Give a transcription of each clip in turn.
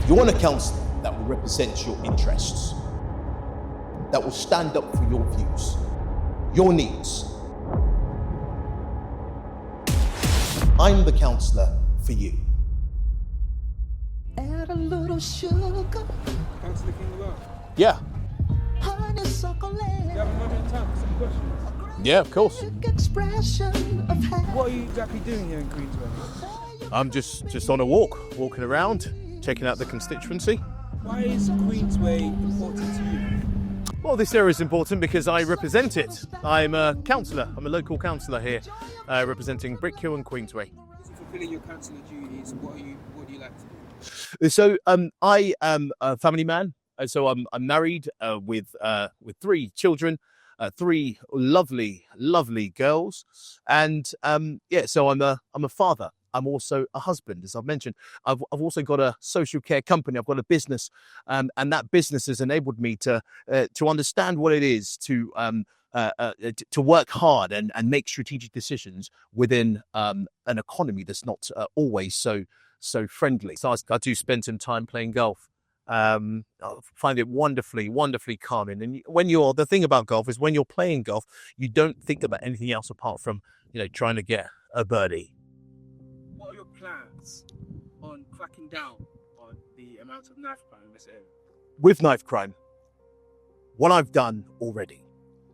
You want a councillor that will represent your interests, that will stand up for your views, your needs. I'm the councillor for you. Add a little sugar. Councillor King Lawal. Yeah. Honeysuckle Do you have a moment in time for some questions? Yeah, of course. expression of What are you exactly doing here in Queensway? I'm just on a walking around, checking out the constituency. Why is Queensway important to you? Well, this area is important because I represent it. I'm a councillor. I'm a local councillor here, representing Brickhill and Queensway. So fulfilling your councillor duties, what do you like to do? So I am a family man. So I'm married with 3 children, 3 lovely girls, and so I'm a father. I'm also a husband, as I've mentioned. I've also got a social care company. I've got a business, and that business has enabled me to understand what it is to work hard and make strategic decisions within an economy that's not always so friendly. So I do spend some time playing golf. I find it wonderfully calming. And the thing about golf is when you're playing golf, you don't think about anything else apart from trying to get a birdie. What are your plans on cracking down on the amount of knife crime in this area? With knife crime, what I've done already,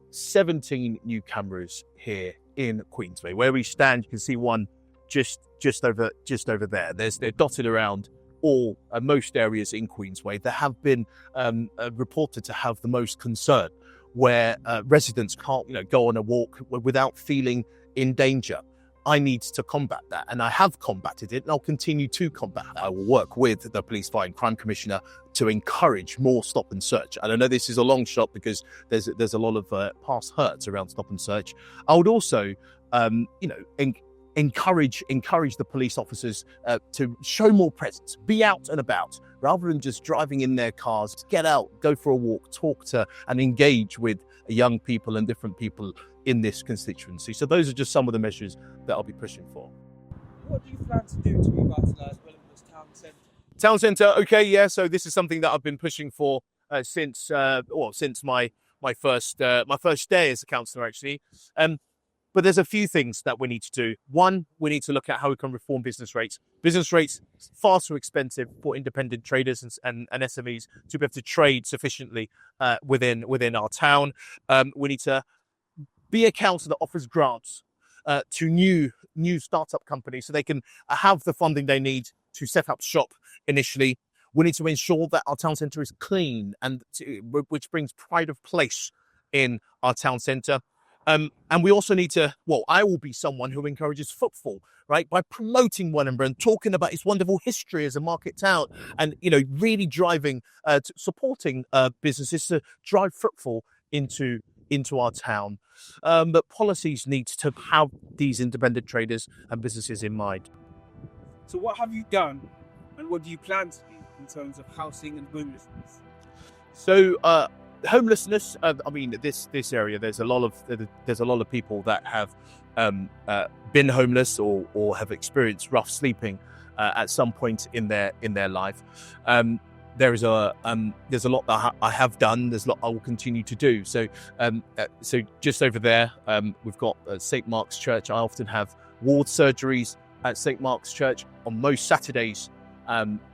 17 new cameras here in Queensway. Where we stand, you can see one just over there. They're dotted around most areas in Queensway that have been reported to have the most concern, where residents can't go on a walk without feeling in danger. I need to combat that, and I have combated it, and I'll continue to combat that. I will work with the Police Fire and Crime Commissioner to encourage more stop and search. And I know this is a long shot because there's a lot of past hurts around stop and search. I would also, encourage the police officers to show more presence, be out and about, rather than just driving in their cars. Get out, go for a walk, talk to and engage with young people and different people in this constituency. So those are just some of the measures that I'll be pushing for. What do you plan to do to revitalise Relentless Town Centre? Town Centre, okay, yeah. So this is something that I've been pushing for since my first day as a councillor, actually. But there's a few things that we need to do. One, we need to look at how we can reform business rates. Business rates far too expensive for independent traders and SMEs to be able to trade sufficiently within our town. We need to be a council that offers grants to new startup companies so they can have the funding they need to set up shop initially. We need to ensure that our town centre is clean, which brings pride of place in our town centre. And we also need to, I will be someone who encourages footfall, right? By promoting Wellingborough and talking about its wonderful history as a market town and, really driving, supporting businesses to drive footfall into our town. But policies need to have these independent traders and businesses in mind. So what have you done and what do you plan to do in terms of housing and homelessness? So, homelessness. This area. There's a lot of people that have been homeless or have experienced rough sleeping at some point in their life. There's a lot that I have done. There's a lot I will continue to do. So just over there, we've got St Mark's Church. I often have ward surgeries at St Mark's Church on most Saturdays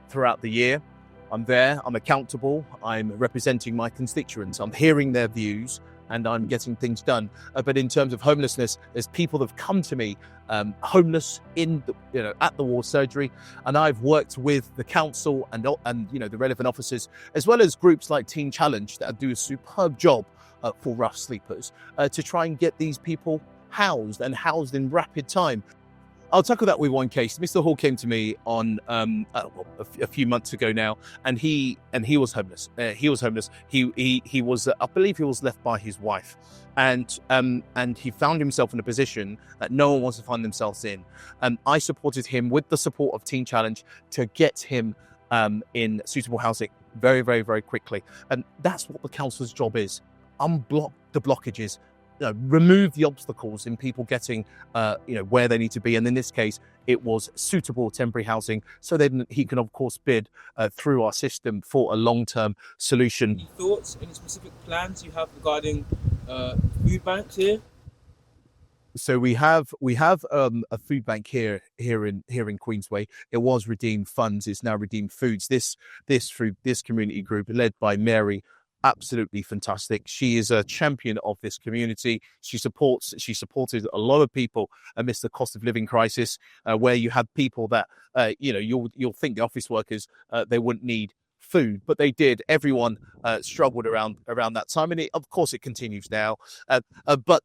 throughout the year. I'm there, I'm accountable, I'm representing my constituents, I'm hearing their views, and I'm getting things done. But in terms of homelessness, there's people that have come to me homeless at the ward surgery, and I've worked with the council and the relevant officers, as well as groups like Teen Challenge that do a superb job for rough sleepers to try and get these people housed in rapid time. I'll tackle that with one case. Mr. Hall came to me on a few months ago now, and he was homeless. He was, I believe, he was left by his wife, and he found himself in a position that no one wants to find themselves in. I supported him with the support of Teen Challenge to get him in suitable housing very, very, very quickly. And that's what the councillor's job is: unblock the blockages, remove the obstacles in people getting where they need to be. And in this case, it was suitable temporary housing, so then he can of course bid through our system for a long-term solution. Any thoughts, any specific plans you have regarding food banks here? So we have a food bank here in Queensway. It was Redeemed Funds, it's now Redeemed Foods. This community group led by Mary, absolutely fantastic. She is a champion of this community. She supported a lot of people amidst the cost of living crisis, where you had people that you'll think the office workers they wouldn't need food, but they did. Everyone struggled around that time, and of course it continues now. But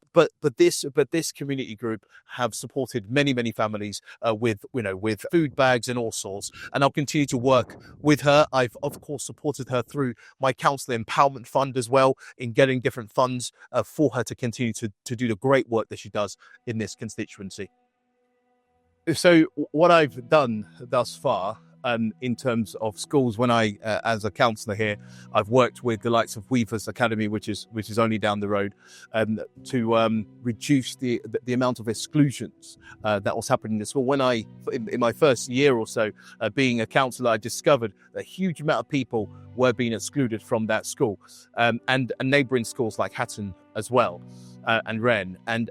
this community group have supported many families with food bags and all sorts, and I'll continue to work with her. I've of course supported her through my Councillor Empowerment Fund as well, in getting different funds for her to continue to do the great work that she does in this constituency. So what I've done thus far, in terms of schools, when I, as a councillor here, I've worked with the likes of Weavers Academy, which is only down the road, to reduce the amount of exclusions that was happening in the school. When in my first year or so being a councillor, I discovered a huge amount of people were being excluded from that school, and neighbouring schools like Hatton as well, and Wren, and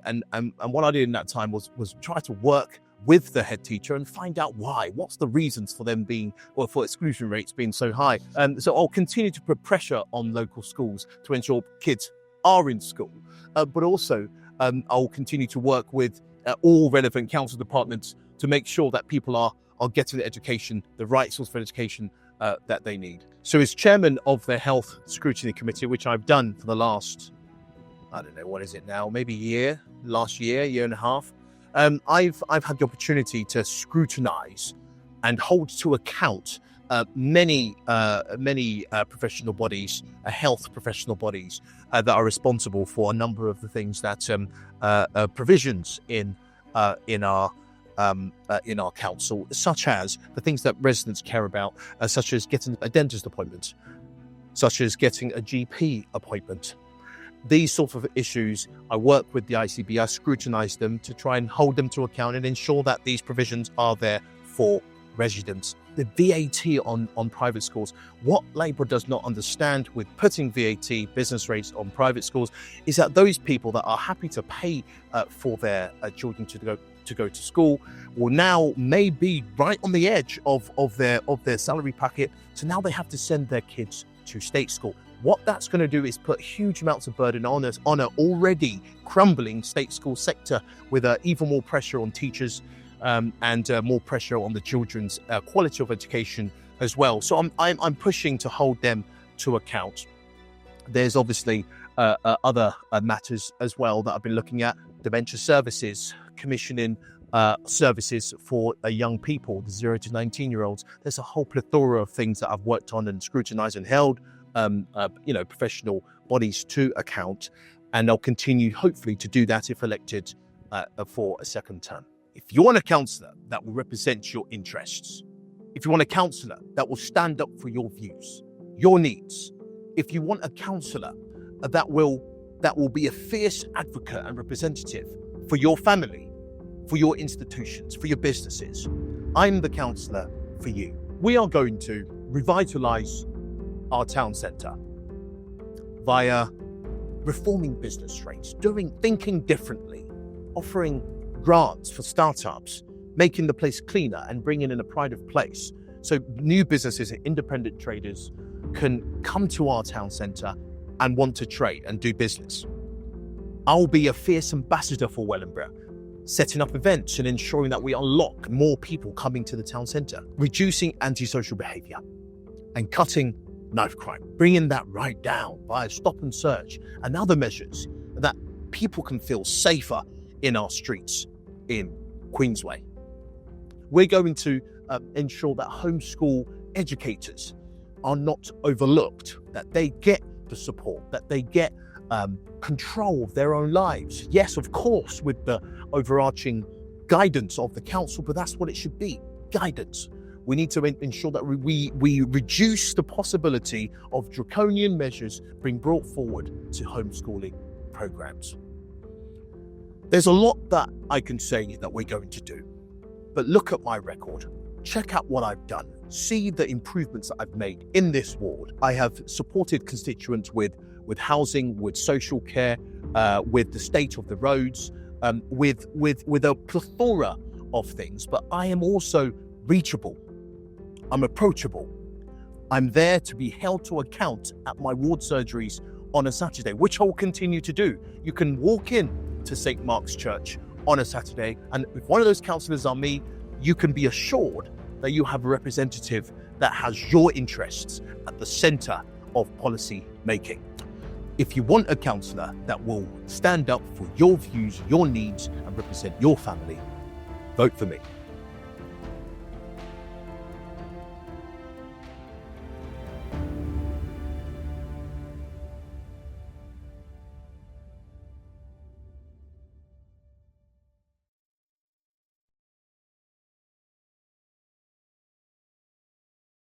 what I did in that time was try to work with the head teacher and find out what's the reasons for them being, or for exclusion rates being so high. So I'll continue to put pressure on local schools to ensure kids are in school, but also I'll continue to work with all relevant council departments to make sure that people are getting the education, the right source of education that they need. So as chairman of the Health Scrutiny Committee, which I've done for the last, I don't know, what is it now, maybe year and a half, I've had the opportunity to scrutinise and hold to account many professional bodies, health professional bodies that are responsible for a number of the things that provisions in our council, such as the things that residents care about, such as getting a dentist appointment, such as getting a GP appointment. These sort of issues, I work with the ICB, I scrutinise them to try and hold them to account and ensure that these provisions are there for residents. The VAT on private schools, what Labour does not understand with putting VAT business rates on private schools is that those people that are happy to pay for their children to go to school will now may be right on the edge of their salary packet, so now they have to send their kids to state school. What that's going to do is put huge amounts of burden on an already crumbling state school sector, with even more pressure on teachers and more pressure on the children's quality of education as well. So I'm pushing to hold them to account. There's obviously other matters as well that I've been looking at: dementia services, commissioning services for young people, the 0 to 19-year-olds. There's a whole plethora of things that I've worked on and scrutinised and held professional bodies to account, and I'll continue hopefully to do that if elected for a second term. If you want a councillor that will represent your interests, if you want a councillor that will stand up for your views, your needs, if you want a councillor that will be a fierce advocate and representative for your family, for your institutions, for your businesses, I'm the councillor for you. We are going to revitalise our town centre via reforming business rates, thinking differently, offering grants for startups, making the place cleaner and bringing in a pride of place, so new businesses and independent traders can come to our town centre and want to trade and do business. I'll be a fierce ambassador for Wellingborough, setting up events and ensuring that we unlock more people coming to the town centre, reducing antisocial behaviour and cutting knife crime, bringing that right down via stop and search and other measures that people can feel safer in our streets in Queensway. We're going to ensure that homeschool educators are not overlooked, that they get the support, that they get control of their own lives. Yes, of course, with the overarching guidance of the council, but that's what it should be, guidance. We need to ensure that we reduce the possibility of draconian measures being brought forward to homeschooling programs. There's a lot that I can say that we're going to do, but look at my record. Check out what I've done. See the improvements that I've made in this ward. I have supported constituents with housing, with social care, with the state of the roads, with a plethora of things. But I am also reachable. I'm approachable. I'm there to be held to account at my ward surgeries on a Saturday, which I will continue to do. You can walk in to St. Mark's Church on a Saturday, and if one of those councillors are me, you can be assured that you have a representative that has your interests at the centre of policy making. If you want a councillor that will stand up for your views, your needs, and represent your family, vote for me.